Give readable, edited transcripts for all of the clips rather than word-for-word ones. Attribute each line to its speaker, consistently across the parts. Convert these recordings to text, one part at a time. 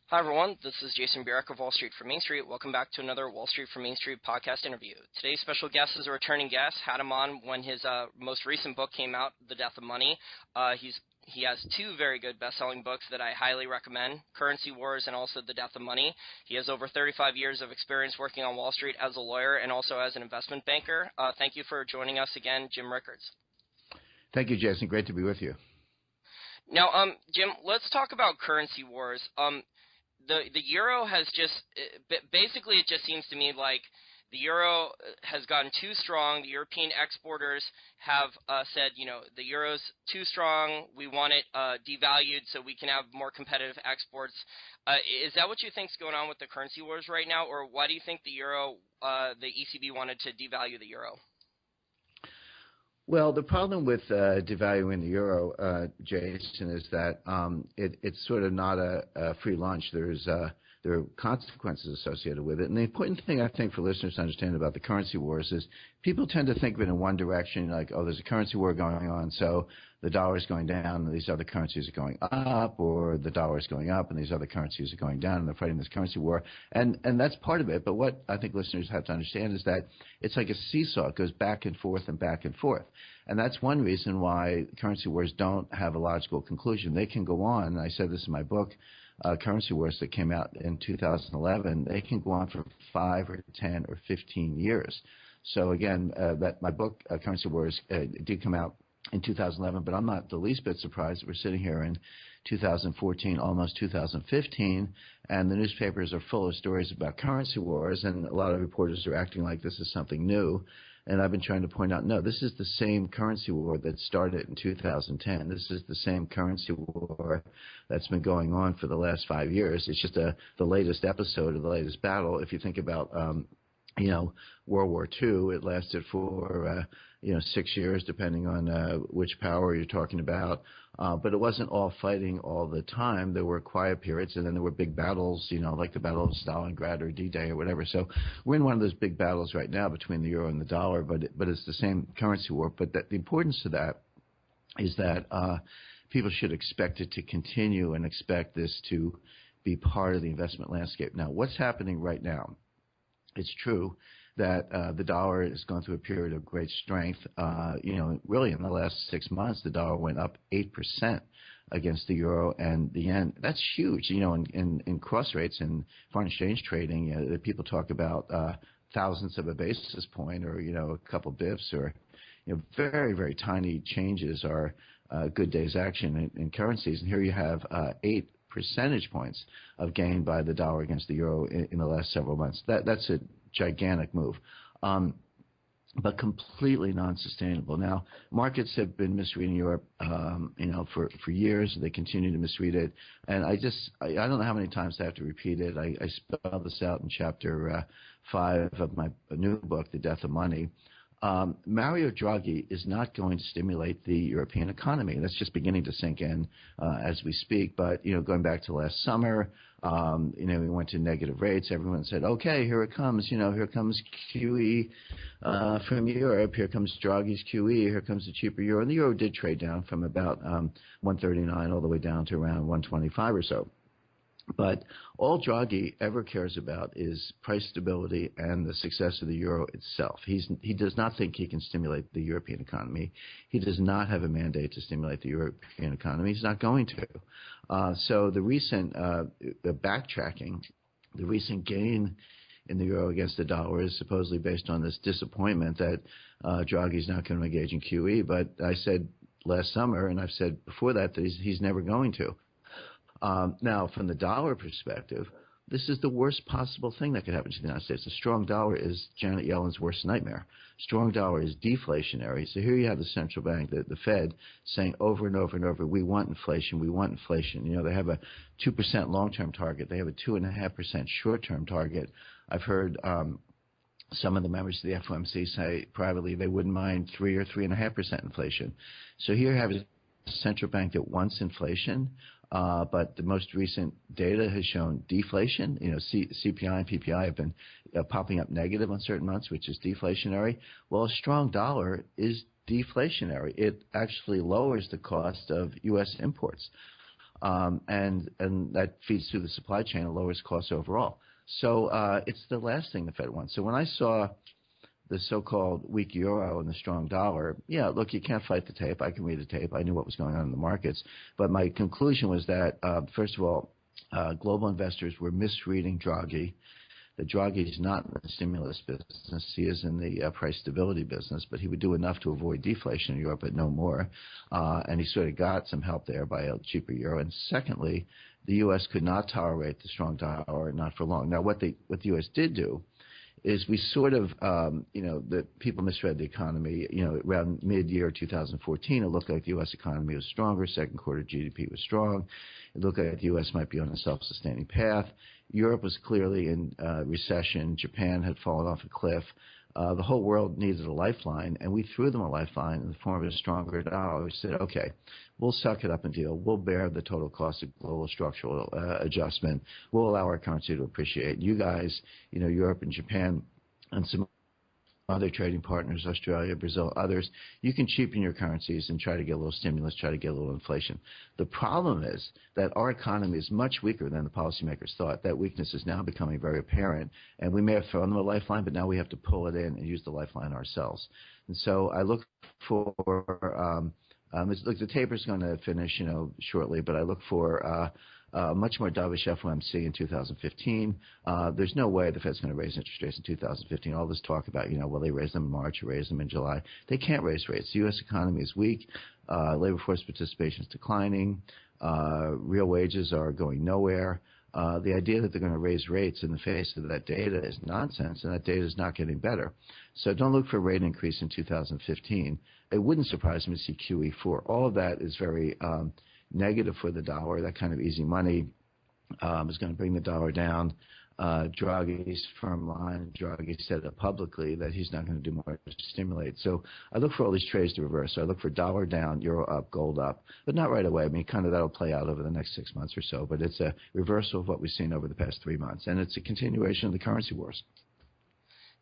Speaker 1: Hi everyone, this is Jason Burack of Wall Street for Main Street. Welcome back to another Wall Street for Main Street podcast interview. Today's special guest is a returning guest. Had him on when his most recent book came out, The Death of Money. He has two very good best-selling books that I highly recommend, Currency Wars and also The Death of Money. He has over 35 years of experience working on Wall Street as a lawyer and also as an investment banker. Thank you for joining us again, Jim Rickards.
Speaker 2: Thank you, Jason. Great to be with you.
Speaker 1: Now, Jim, let's talk about Currency Wars. The euro has basically it just seems to me like the euro has gotten too strong. The European exporters have said, the euro's too strong. We want it devalued so we can have more competitive exports. Is that what you think is going on with the currency wars right now, or why do you think the ECB wanted to devalue the euro?
Speaker 2: Well, the problem with devaluing the euro, Jason, is that it's sort of not a free lunch. There are consequences associated with it. And the important thing, I think, for listeners to understand about the currency wars is people tend to think of it in one direction, like, oh, there's a currency war going on, so the dollar is going down and these other currencies are going up, or the dollar is going up and these other currencies are going down, and they're fighting this currency war. And that's part of it. But what I think listeners have to understand is that it's like a seesaw. It goes back and forth and back and forth. And that's one reason why currency wars don't have a logical conclusion. They can go on, and I said this in my book, Currency Wars, that came out in 2011, they can go on for 5 or 10 or 15 years. So again, that my book, Currency Wars, did come out in 2011, but I'm not the least bit surprised that we're sitting here in 2014, almost 2015, and the newspapers are full of stories about currency wars, and a lot of reporters are acting like this is something new. And I've been trying to point out, no, this is the same currency war that started in 2010. This is the same currency war that's been going on for the last 5 years. It's just the latest episode of the latest battle. If you think about, World War II, it lasted for, 6 years, depending on which power you're talking about. But it wasn't all fighting all the time. There were quiet periods, and then there were big battles, like the Battle of Stalingrad or D-Day or whatever. So we're in one of those big battles right now between the euro and the dollar, but it's the same currency war. But the importance of that is that people should expect it to continue and expect this to be part of the investment landscape. Now, what's happening right now? It's true that the dollar has gone through a period of great strength. Really in the last 6 months, the dollar went up 8% against the euro and the yen. That's huge. In cross rates and foreign exchange trading, people talk about thousandths of a basis point, or a couple bips, or very, very tiny changes are good day's action in currencies. And here you have 8 percentage points of gain by the dollar against the euro in the last several months. That's a gigantic move, but completely non-sustainable. Now, markets have been misreading Europe, for years. They continue to misread it, and I don't know how many times I have to repeat it. I spell this out in chapter 5 of my new book, The Death of Money. Mario Draghi is not going to stimulate the European economy. That's just beginning to sink in as we speak. But, going back to last summer, we went to negative rates. Everyone said, okay, here it comes. Here comes QE from Europe. Here comes Draghi's QE. Here comes the cheaper euro. And the euro did trade down from about 139 all the way down to around 125 or so. But all Draghi ever cares about is price stability and the success of the euro itself. He does not think he can stimulate the European economy. He does not have a mandate to stimulate the European economy. He's not going to. So the recent backtracking, the recent gain in the euro against the dollar is supposedly based on this disappointment that Draghi is not going to engage in QE. But I said last summer, and I've said before that he's never going to. Now, from the dollar perspective, this is the worst possible thing that could happen to the United States. A strong dollar is Janet Yellen's worst nightmare. Strong dollar is deflationary. So here you have the central bank, the Fed, saying over and over and over, we want inflation, we want inflation. They have a 2% long-term target. They have a 2.5% short-term target. I've heard some of the members of the FOMC say privately they wouldn't mind 3 or 3.5% inflation. So here you have a central bank that wants inflation, but the most recent data has shown deflation. CPI and PPI have been popping up negative on certain months, which is deflationary. Well, a strong dollar is deflationary. It actually lowers the cost of U.S. imports. and that feeds through the supply chain and lowers costs overall. So it's the last thing the Fed wants. So when I saw the so-called weak euro and the strong dollar, yeah, look, you can't fight the tape. I can read the tape. I knew what was going on in the markets. But my conclusion was that, first of all, global investors were misreading Draghi. That Draghi is not in the stimulus business. He is in the price stability business, but he would do enough to avoid deflation in Europe, but no more. And he sort of got some help there by a cheaper euro. And secondly, the U.S. could not tolerate the strong dollar, not for long. Now, what the U.S. did do is we sort of, the people misread the economy. Around mid-year 2014, it looked like the U.S. economy was stronger. Second quarter GDP was strong. It looked like the U.S. might be on a self-sustaining path. Europe was clearly in recession. Japan had fallen off a cliff. The whole world needed a lifeline, and we threw them a lifeline in the form of a stronger dollar. We said, okay, we'll suck it up and deal. We'll bear the total cost of global structural adjustment. We'll allow our currency to appreciate. You guys, Europe and Japan and some other trading partners, Australia, Brazil, others, you can cheapen your currencies and try to get a little stimulus, try to get a little inflation. The problem is that our economy is much weaker than the policymakers thought. That weakness is now becoming very apparent, and we may have thrown them a lifeline, but now we have to pull it in and use the lifeline ourselves. And so I look for look, the taper's going to finish, shortly, but I look for much more dovish FOMC in 2015. There's no way the Fed's going to raise interest rates in 2015. All this talk about, will they raise them in March or raise them in July? They can't raise rates. The U.S. economy is weak. Labor force participation is declining. Real wages are going nowhere. The idea that they're going to raise rates in the face of that data is nonsense, and that data is not getting better. So don't look for a rate increase in 2015. It wouldn't surprise me to see QE4. All of that is very negative for the dollar. That kind of easy money is going to bring the dollar down. Draghi's firm line, Draghi said it publicly that he's not going to do more to stimulate. So I look for all these trades to reverse. So I look for dollar down, euro up, gold up, but not right away. I mean, kind of that'll play out over the next 6 months or so, but it's a reversal of what we've seen over the past 3 months, and it's a continuation of the currency wars.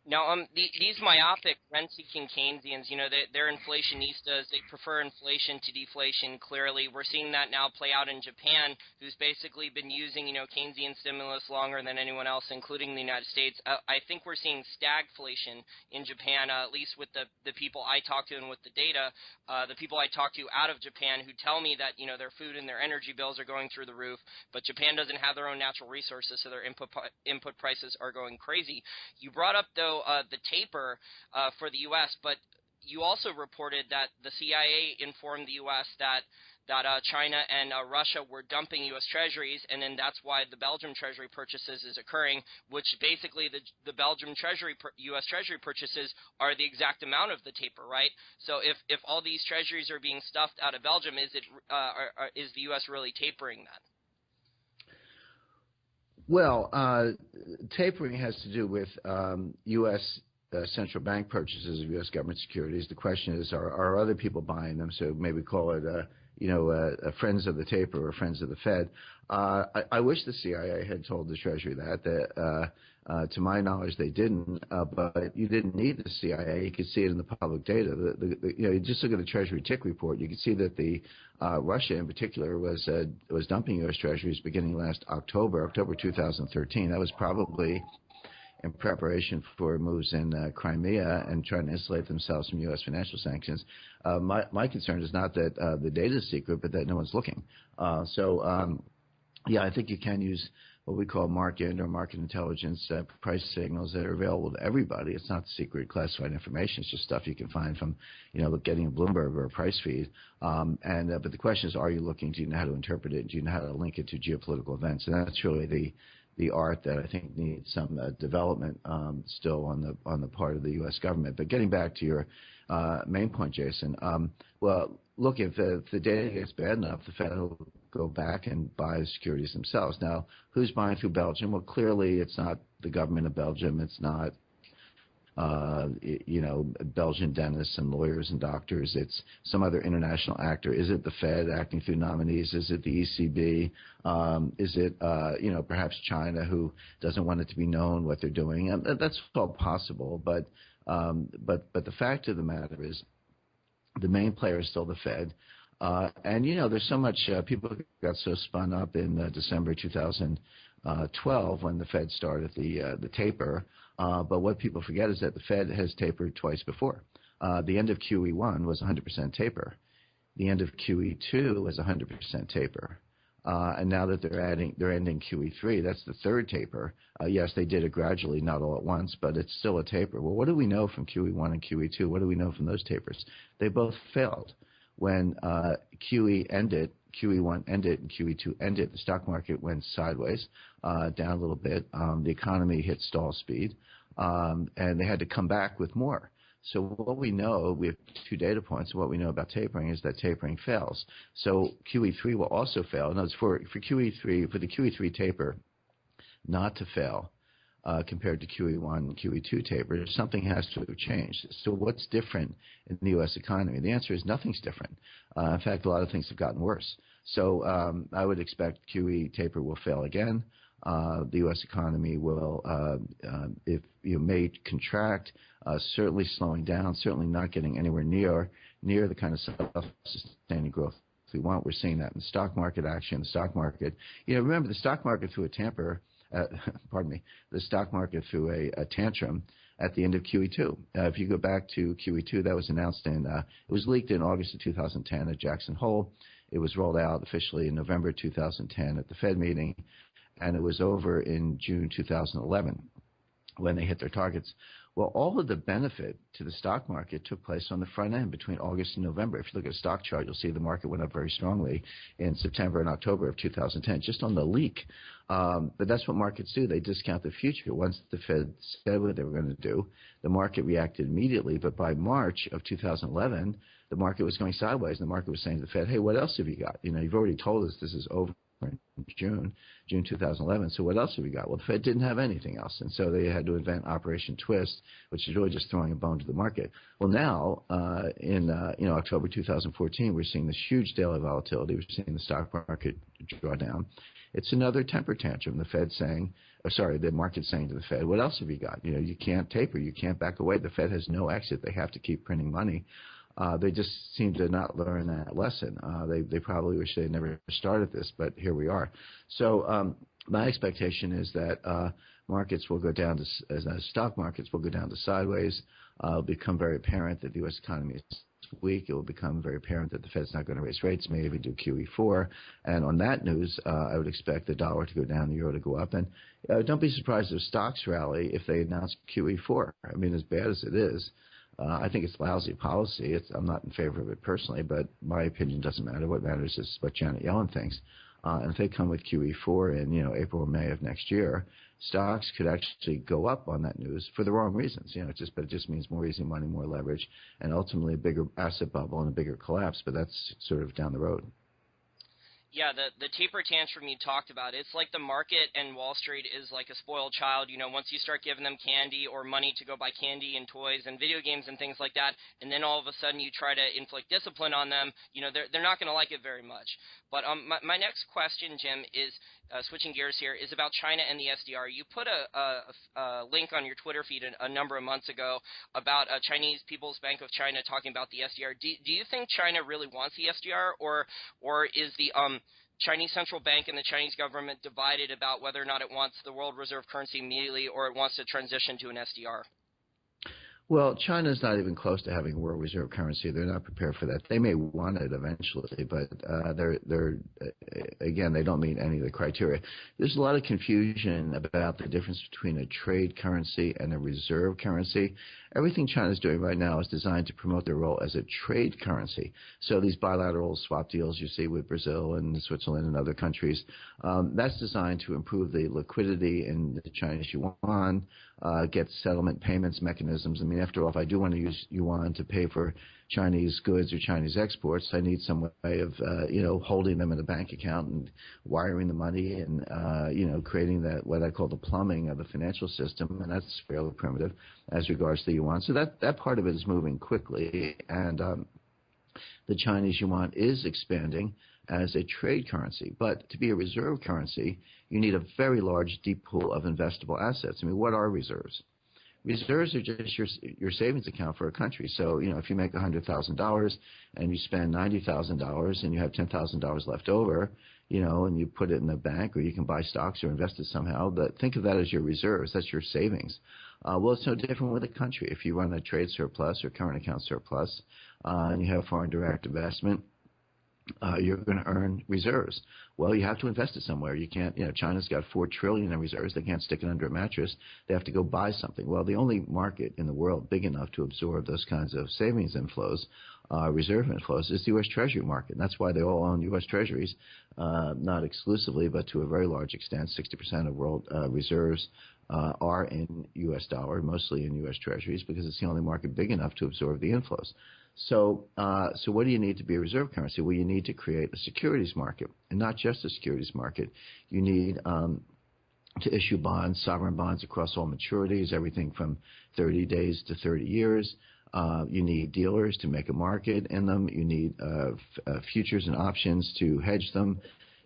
Speaker 1: Now, these myopic, rent-seeking Keynesians, they're inflationistas. They prefer inflation to deflation, clearly. We're seeing that now play out in Japan, who's basically been using, Keynesian stimulus longer than anyone else, including the United States. I think we're seeing stagflation in Japan, at least with the people I talk to and with the data. The people I talk to out of Japan who tell me that, their food and their energy bills are going through the roof, but Japan doesn't have their own natural resources, so their input prices are going crazy. You brought up, though, the taper for the U.S., but you also reported that the CIA informed the U.S. that China and Russia were dumping U.S. Treasuries, and then that's why the Belgium Treasury purchases is occurring, which basically the Belgium Treasury, U.S. Treasury purchases are the exact amount of the taper, right? So if all these treasuries are being stuffed out of Belgium, is the U.S. really tapering that?
Speaker 2: Well, tapering has to do with U.S. Central bank purchases of U.S. government securities. The question is, are other people buying them? So maybe call it, friends of the taper or friends of the Fed. I wish the CIA had told the Treasury that. To my knowledge, they didn't. But you didn't need the CIA. You could see it in the public data. You just look at the Treasury tick report. You could see that the Russia, in particular, was dumping U.S. Treasuries beginning last October 2013. That was probably in preparation for moves in Crimea and trying to insulate themselves from U.S. financial sanctions. My concern is not that the data is secret, but that no one's looking. Yeah, I think you can use what we call market or market intelligence price signals that are available to everybody. It's not secret classified information. It's just stuff you can find from, getting a Bloomberg or a price feed. But the question is, are you looking? Do you know how to interpret it? Do you know how to link it to geopolitical events? And that's really the art that I think needs some development still on the part of the U.S. government. But getting back to your main point, Jason, well, look, if the data gets bad enough, the Fed will go back and buy the securities themselves. Now, who's buying through Belgium? Well, clearly it's not the government of Belgium. It's not Belgian dentists and lawyers and doctors. It's some other international actor. Is it the Fed acting through nominees? Is it the ECB? Is it, perhaps China, who doesn't want it to be known what they're doing? And that's all possible. But the fact of the matter is the main player is still the Fed. And there's so much people got so spun up in December 2012 when the Fed started the taper. But what people forget is that the Fed has tapered twice before. The end of QE1 was 100% taper. The end of QE2 was 100% taper. And now that they're ending QE3, that's the third taper. Yes, they did it gradually, not all at once, but it's still a taper. Well, what do we know from QE1 and QE2? What do we know from those tapers? They both failed. When QE1 ended and QE2 ended, the stock market went sideways, down a little bit. The economy hit stall speed, and they had to come back with more. So what we know, we have two data points. What we know about tapering is that tapering fails. So QE3 will also fail. In other words, for the QE3 taper not to fail compared to QE1 and QE2 taper, something has to have changed. So what's different in the U.S. economy? The answer is nothing's different. In fact, a lot of things have gotten worse. So I would expect QE taper will fail again. The U.S. economy will, if you may contract, certainly slowing down, certainly not getting anywhere near the kind of self-sustaining growth we want. We're seeing that in the stock market action. The stock market, remember the stock market threw a tamper. The stock market threw a tantrum at the end of QE2. If you go back to QE2, that was announced it was leaked in August of 2010 at Jackson Hole. It was rolled out officially in November 2010 at the Fed meeting. And it was over in June 2011 when they hit their targets. Well, all of the benefit to the stock market took place on the front end between August and November. If you look at a stock chart, you'll see the market went up very strongly in September and October of 2010, just on the leak. But that's what markets do. They discount the future. Once the Fed said what they were going to do, the market reacted immediately. But by March of 2011, the market was going sideways. And the market was saying to the Fed, hey, what else have you got? You've already told us this is over in June 2011. So what else have we got? Well, the Fed didn't have anything else, and so they had to invent Operation Twist, which is really just throwing a bone to the market. Well, now in October 2014, we're seeing this huge daily volatility. We're seeing the stock market draw down. It's another temper tantrum. The market saying to the Fed, what else have you got? You can't taper, you can't back away. The Fed has no exit. They have to keep printing money. They just seem to not learn that lesson. They probably wish they had never started this, but here we are. So my expectation is that markets will go down to stock markets will go down to sideways. It'll become very apparent that the U.S. economy is weak. It will become very apparent that the Fed's not going to raise rates, may even do QE4. And on that news, I would expect the dollar to go down, the euro to go up. And don't be surprised if stocks rally if they announce QE4. I mean, as bad as it is, I think it's lousy policy. I'm not in favor of it personally, but my opinion doesn't matter. What matters is what Janet Yellen thinks. And if they come with QE4 in April or May of next year, stocks could actually go up on that news for the wrong reasons. But it just means more easy money, more leverage, and ultimately a bigger asset bubble and a bigger collapse. But that's sort of down the road.
Speaker 1: Yeah, the taper tantrum you talked about, it's like the market and Wall Street is like a spoiled child. Once you start giving them candy or money to go buy candy and toys and video games and things like that, and then all of a sudden you try to inflict discipline on them, they're not going to like it very much. But my next question, Jim, is switching gears here, is about China and the SDR. You put a link on your Twitter feed a number of months ago about Chinese People's Bank of China talking about the SDR. Do you think China really wants the SDR, or is the Chinese central bank and the Chinese government divided about whether or not it wants the world reserve currency immediately or it wants to transition to an SDR?
Speaker 2: Well, China's not even close to having a world reserve currency. They're not prepared for that. They may want it eventually, but again, they don't meet any of the criteria. There's a lot of confusion about the difference between a trade currency and a reserve currency. Everything China's doing right now is designed to promote their role as a trade currency. So these bilateral swap deals you see with Brazil and Switzerland and other countries, that's designed to improve the liquidity in the Chinese yuan, get settlement payments mechanisms. I mean, after all, if I do want to use yuan to pay for Chinese goods or Chinese exports, I need some way of, holding them in a bank account and wiring the money and, creating that, what I call the plumbing of the financial system. And that's fairly primitive as regards to the yuan. So that part of it is moving quickly. And the Chinese yuan is expanding as a trade currency. But to be a reserve currency, you need a very large, deep pool of investable assets. I mean, what are reserves? Reserves are just your savings account for a country. So, if you make $100,000 and you spend $90,000 and you have $10,000 left over, and you put it in the bank, or you can buy stocks or invest it somehow, think of that as your reserves. That's your savings. Well, it's no different with a country. If you run a trade surplus or current account surplus and you have foreign direct investment, you're going to earn reserves. Well, you have to invest it somewhere. You can't, China's got $4 trillion in reserves. They can't stick it under a mattress. They have to go buy something. Well, the only market in the world big enough to absorb those kinds of savings inflows, reserve inflows, is the U.S. Treasury market. And that's why they all own U.S. Treasuries, not exclusively, but to a very large extent. 60% of world reserves are in U.S. dollar, mostly in U.S. Treasuries, because it's the only market big enough to absorb the inflows. So what do you need to be a reserve currency? Well, you need to create a securities market, and not just a securities market. You need to issue bonds, sovereign bonds across all maturities, everything from 30 days to 30 years. You need dealers to make a market in them. You need futures and options to hedge them.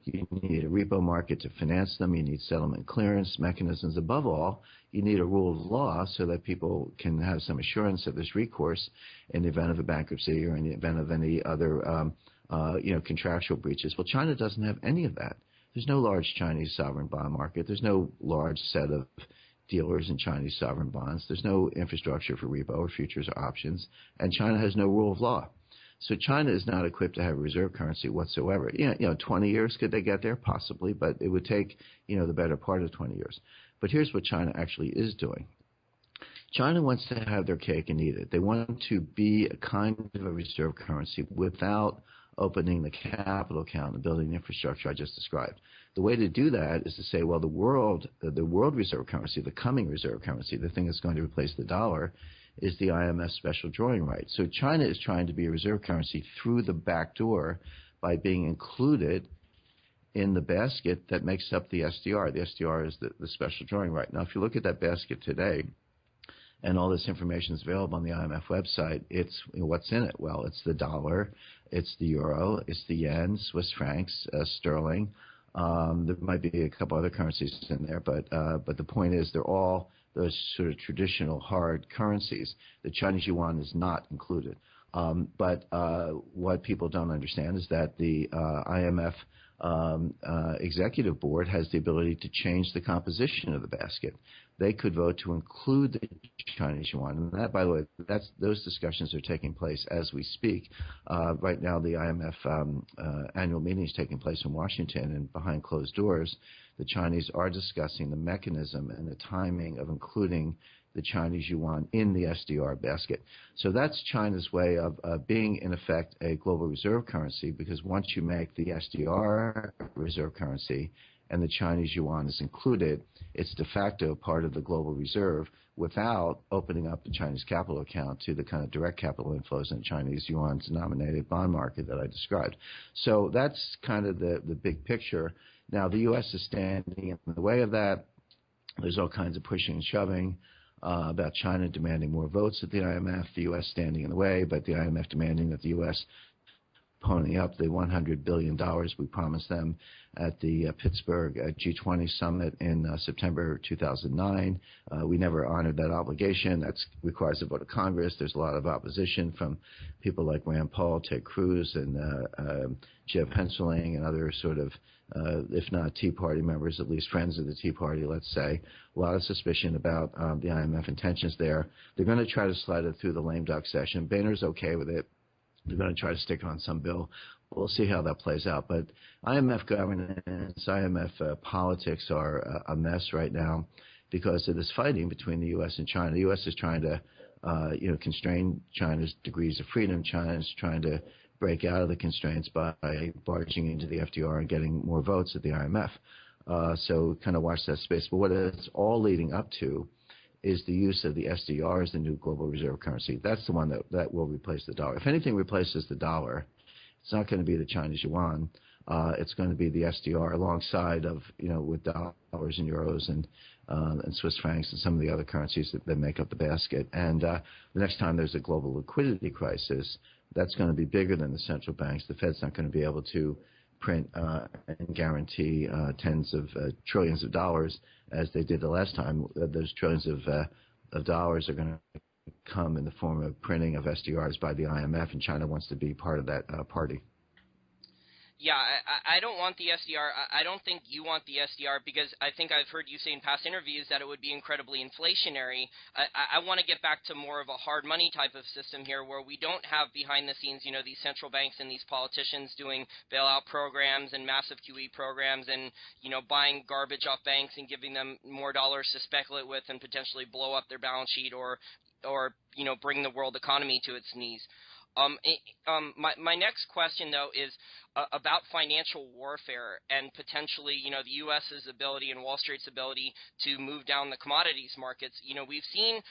Speaker 2: You need a repo market to finance them. You need settlement clearance mechanisms. Above all, you need a rule of law so that people can have some assurance that there's recourse in the event of a bankruptcy or in the event of any other contractual breaches. Well, China doesn't have any of that. There's no large Chinese sovereign bond market. There's no large set of dealers in Chinese sovereign bonds. There's no infrastructure for repo or futures or options. And China has no rule of law. So China is not equipped to have a reserve currency whatsoever. 20 years, could they get there? Possibly, but it would take, the better part of 20 years. But here's what China actually is doing. China wants to have their cake and eat it. They want to be a kind of a reserve currency without opening the capital account and building the infrastructure I just described. The way to do that is to say, well, the world reserve currency, the coming reserve currency, the thing that's going to replace the dollar, is the IMF special drawing right. So China is trying to be a reserve currency through the back door by being included in the basket that makes up the SDR. The SDR is the special drawing right. Now, if you look at that basket today, and all this information is available on the IMF website, it's what's in it. Well, it's the dollar, it's the euro, it's the yen, Swiss francs, sterling. There might be a couple other currencies in there, but the point is they're all those sort of traditional hard currencies. The Chinese yuan is not included. But what people don't understand is that the IMF executive board has the ability to change the composition of the basket. They could vote to include the Chinese yuan. And that, by the way, those discussions are taking place as we speak. Right now, the IMF annual meeting is taking place in Washington, and behind closed doors, the Chinese are discussing the mechanism and the timing of including the Chinese yuan in the SDR basket. So that's China's way of being, in effect, a global reserve currency, because once you make the SDR reserve currency and the Chinese yuan is included, it's de facto part of the global reserve without opening up the Chinese capital account to the kind of direct capital inflows in Chinese yuan-denominated bond market that I described. So that's kind of the big picture. Now, the U.S. is standing in the way of that. There's all kinds of pushing and shoving about China demanding more votes at the IMF, the U.S. standing in the way, but the IMF demanding that the U.S. pony up the $100 billion we promised them at the Pittsburgh G20 summit in September 2009. We never honored that obligation. That requires a vote of Congress. There's a lot of opposition from people like Rand Paul, Ted Cruz, and Jeb Hensarling, and other sort of, if not Tea Party members, at least friends of the Tea Party, let's say. A lot of suspicion about the IMF intentions there. They're going to try to slide it through the lame duck session. Boehner's okay with it. They're going to try to stick it on some bill. We'll see how that plays out. But IMF governance, IMF politics are a mess right now because of this fighting between the U.S. and China. The U.S. is trying to, constrain China's degrees of freedom. China is trying to break out of the constraints by barging into the FDR and getting more votes at the IMF. So kind of watch that space. But what it's all leading up to is the use of the SDR as the new global reserve currency. That's the one that will replace the dollar. If anything replaces the dollar, it's not going to be the Chinese yuan. It's going to be the SDR alongside of, with dollars and euros and Swiss francs and some of the other currencies that make up the basket. And the next time there's a global liquidity crisis, that's going to be bigger than the central banks. The Fed's not going to be able to print and guarantee tens of trillions of dollars as they did the last time. Those trillions of of dollars are going to come in the form of printing of SDRs by the IMF, and China wants to be part of that party.
Speaker 1: Yeah, I don't want the SDR. I don't think you want the SDR because I think I've heard you say in past interviews that it would be incredibly inflationary. I want to get back to more of a hard money type of system here where we don't have behind the scenes, these central banks and these politicians doing bailout programs and massive QE programs and, buying garbage off banks and giving them more dollars to speculate with and potentially blow up their balance sheet or bring the world economy to its knees. My next question, though, is about financial warfare and potentially, the U.S.'s ability and Wall Street's ability to move down the commodities markets. We've seen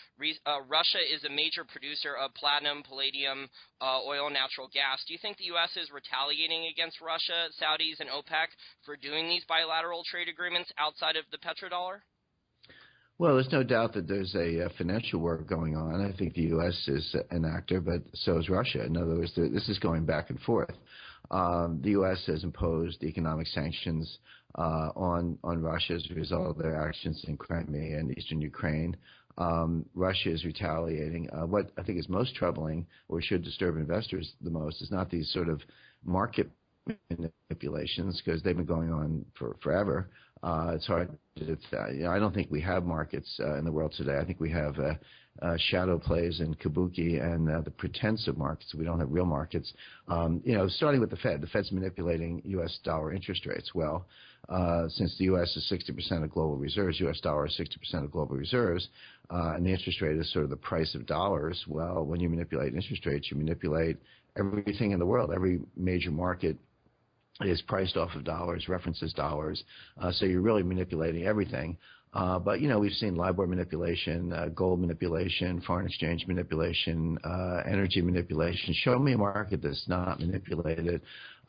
Speaker 1: Russia is a major producer of platinum, palladium, oil, and natural gas. Do you think the U.S. is retaliating against Russia, Saudis, and OPEC for doing these bilateral trade agreements outside of the petrodollar?
Speaker 2: Well, there's no doubt that there's a financial war going on. I think the U.S. is an actor, but so is Russia. In other words, this is going back and forth. The U.S. has imposed economic sanctions on Russia as a result of their actions in Crimea and eastern Ukraine. Russia is retaliating. What I think is most troubling, or should disturb investors the most, is not these sort of market manipulations, because they've been going on forever. It's hard. I don't think we have markets in the world today. I think we have shadow plays and kabuki and the pretense of markets. We don't have real markets. Starting with the Fed. The Fed's manipulating U.S. dollar interest rates. Well, since the U.S. is 60% of global reserves, U.S. dollar is 60% of global reserves, and the interest rate is sort of the price of dollars. Well, when you manipulate interest rates, you manipulate everything in the world. Every major market is priced off of dollars, references dollars, so you're really manipulating everything. But we've seen LIBOR manipulation, gold manipulation, foreign exchange manipulation, energy manipulation. Show me a market that's not manipulated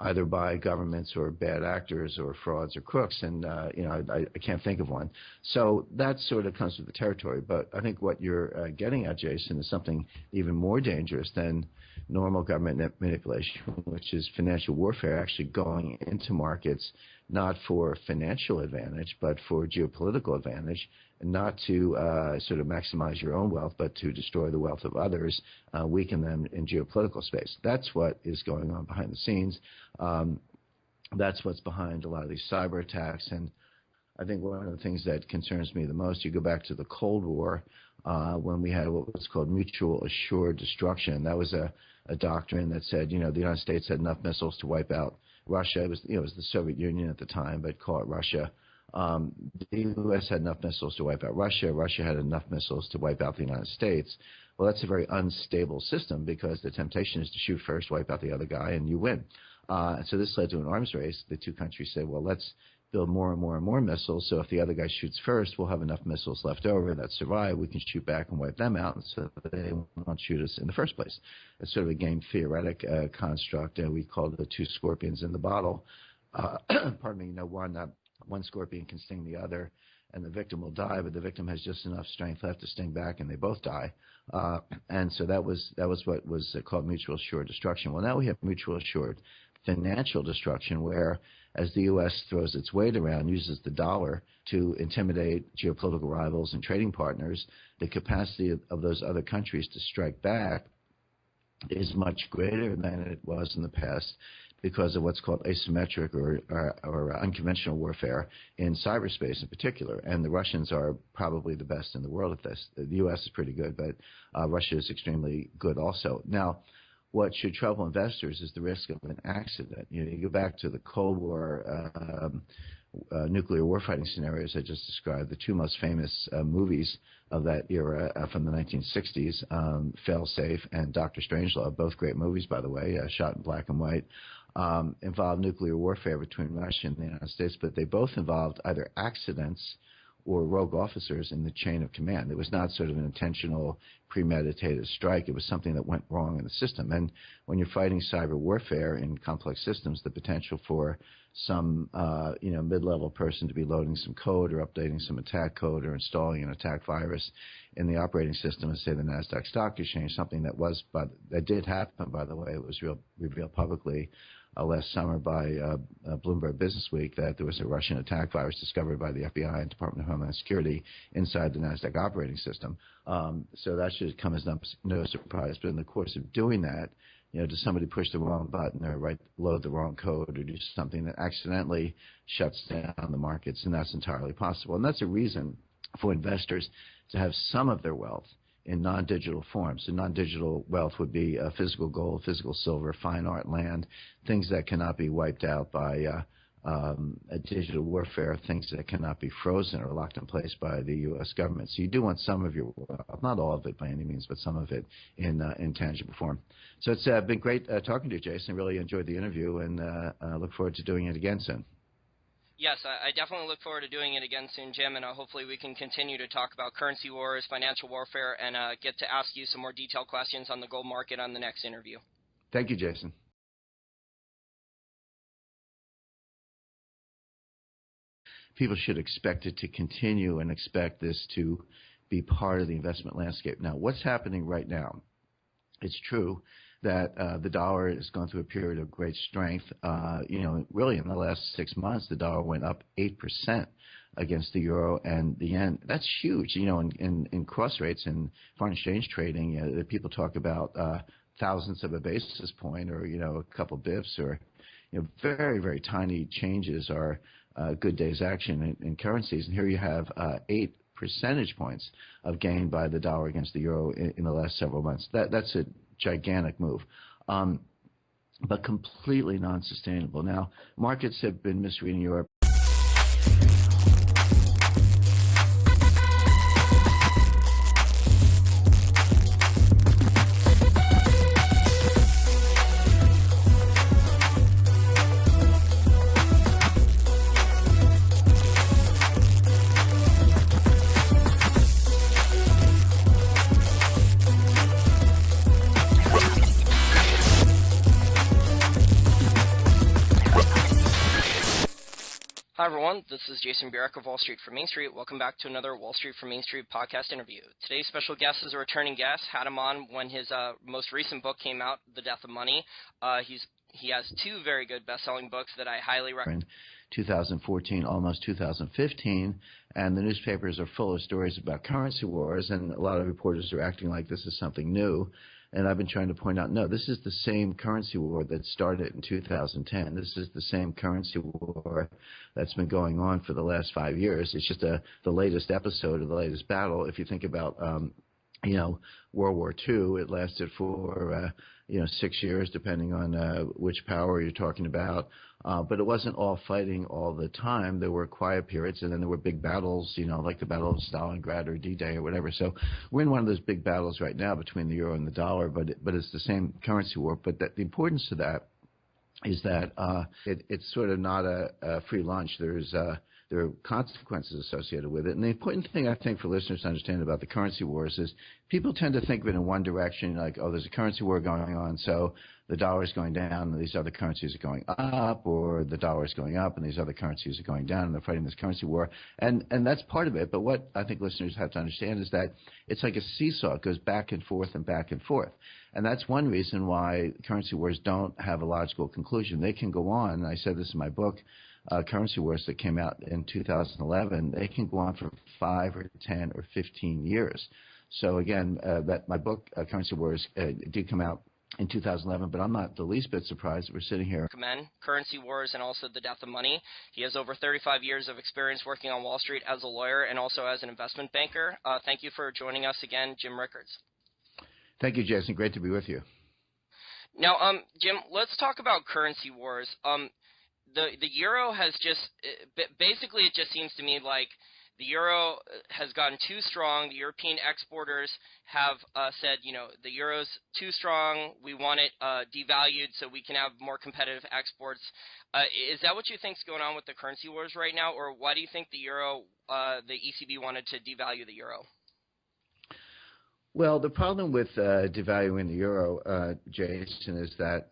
Speaker 2: either by governments or bad actors or frauds or crooks, and I can't think of one. So that sort of comes with the territory. But I think what you're getting at, Jason, is something even more dangerous than normal government manipulation, which is financial warfare, actually going into markets not for financial advantage, but for geopolitical advantage, and not to sort of maximize your own wealth, but to destroy the wealth of others, weaken them in geopolitical space. That's what is going on behind the scenes. That's what's behind a lot of these cyber attacks. And I think one of the things that concerns me the most, you go back to the Cold War, when we had what was called mutual assured destruction. That was a doctrine that said, the United States had enough missiles to wipe out Russia. It was the Soviet Union at the time, but call it Russia. The U.S. had enough missiles to wipe out Russia. Russia had enough missiles to wipe out the United States. Well, that's a very unstable system because the temptation is to shoot first, wipe out the other guy, and you win. And so this led to an arms race. The two countries said, well, let's build more and more and more missiles, so if the other guy shoots first, we'll have enough missiles left over that survive. We can shoot back and wipe them out, and so they won't shoot us in the first place. It's sort of a game theoretic construct, and we call it the two scorpions in the bottle. Pardon me, one scorpion can sting the other, and the victim will die, but the victim has just enough strength left to sting back, and they both die. And so that was what was called mutual assured destruction. Well, now we have mutual assured financial destruction, where as the U.S. throws its weight around, uses the dollar to intimidate geopolitical rivals and trading partners, the capacity of those other countries to strike back is much greater than it was in the past because of what's called asymmetric or unconventional warfare in cyberspace in particular. And the Russians are probably the best in the world at this. The U.S. is pretty good, but Russia is extremely good also. Now, what should trouble investors is the risk of an accident. You go back to the Cold War nuclear warfighting scenarios I just described. The two most famous movies of that era from the 1960s, Fail-Safe and Dr. Strangelove, both great movies, by the way, shot in black and white, involved nuclear warfare between Russia and the United States, but they both involved either accidents or rogue officers in the chain of command. It was not sort of an intentional, premeditated strike. It was something that went wrong in the system. And when you're fighting cyber warfare in complex systems, the potential for some mid-level person to be loading some code or updating some attack code or installing an attack virus in the operating system of, say, the NASDAQ stock exchange, something that did happen, by the way. It was revealed publicly last summer by Bloomberg Businessweek that there was a Russian attack virus discovered by the FBI and Department of Homeland Security inside the NASDAQ operating system. So that should come as no surprise. But in the course of doing that, does somebody push the wrong button or load the wrong code or do something that accidentally shuts down the markets? And that's entirely possible. And that's a reason for investors to have some of their wealth in non-digital forms. So non-digital wealth would be physical gold, physical silver, fine art, land, things that cannot be wiped out by a digital warfare, things that cannot be frozen or locked in place by the U.S. government. So you do want some of your wealth, not all of it by any means, but some of it in tangible form. So it's been great talking to you, Jason. Really enjoyed the interview and look forward to doing it again soon.
Speaker 1: Yes, I definitely look forward to doing it again soon, Jim, and hopefully we can continue to talk about currency wars, financial warfare, and get to ask you some more detailed questions on the gold market on the next interview.
Speaker 2: Thank you, Jason. People should expect it to continue and expect this to be part of the investment landscape. Now, what's happening right now? It's true that the dollar has gone through a period of great strength. Really in the last 6 months, the dollar went up 8% against the euro and the yen. That's huge. In cross rates and foreign exchange trading, people talk about thousandths of a basis point or, a couple bips or, very, very tiny changes are good day's action in currencies. And here you have 8 percentage points of gain by the dollar against the euro in the last several months. That's a gigantic move, but completely non-sustainable. Now, markets have been misreading Europe.
Speaker 1: Hi everyone, this is Jason Burack of Wall Street from Main Street. Welcome back to another Wall Street from Main Street podcast interview. Today's special guest is a returning guest. Had him on when his most recent book came out, The Death of Money. He has 2 very good best-selling books that I highly recommend.
Speaker 2: 2014, almost 2015, and the newspapers are full of stories about currency wars, and a lot of reporters are acting like this is something new. And I've been trying to point out, no, this is the same currency war that started in 2010. This is the same currency war that's been going on for the last 5 years. It's just the latest episode of the latest battle. If you think about, World War II, it lasted for, 6 years, depending on which power you're talking about. But it wasn't all fighting all the time. There were quiet periods, and then there were big battles, like the Battle of Stalingrad or D-Day or whatever. So we're in one of those big battles right now between the euro and the dollar, but it's the same currency war. But the importance to that is that it's sort of not a free lunch. There are consequences associated with it. And the important thing, I think, for listeners to understand about the currency wars is people tend to think of it in one direction, like, oh, there's a currency war going on, so the dollar is going down and these other currencies are going up, or the dollar is going up and these other currencies are going down and they're fighting this currency war. And that's part of it. But what I think listeners have to understand is that it's like a seesaw. It goes back and forth and back and forth. And that's one reason why currency wars don't have a logical conclusion. They can go on, and I said this in my book, Currency Wars, that came out in 2011, they can go on for 5 or 10 or 15 years. So again, my book, Currency Wars, did come out in 2011, but I'm not the least bit surprised that we're sitting here.
Speaker 1: Recommend Currency Wars and also The Death of Money. He has over 35 years of experience working on Wall Street as a lawyer and also as an investment banker. Thank you for joining us again, Jim Rickards.
Speaker 2: Thank you, Jason. Great to be with you.
Speaker 1: Now, Jim, let's talk about currency wars. The euro has just basically, it just seems to me like the euro has gotten too strong. The European exporters have said, the euro's too strong. We want it devalued so we can have more competitive exports. Is that what you think is going on with the currency wars right now, or why do you think the ECB wanted to devalue the euro?
Speaker 2: Well, the problem with devaluing the euro, Jason, is that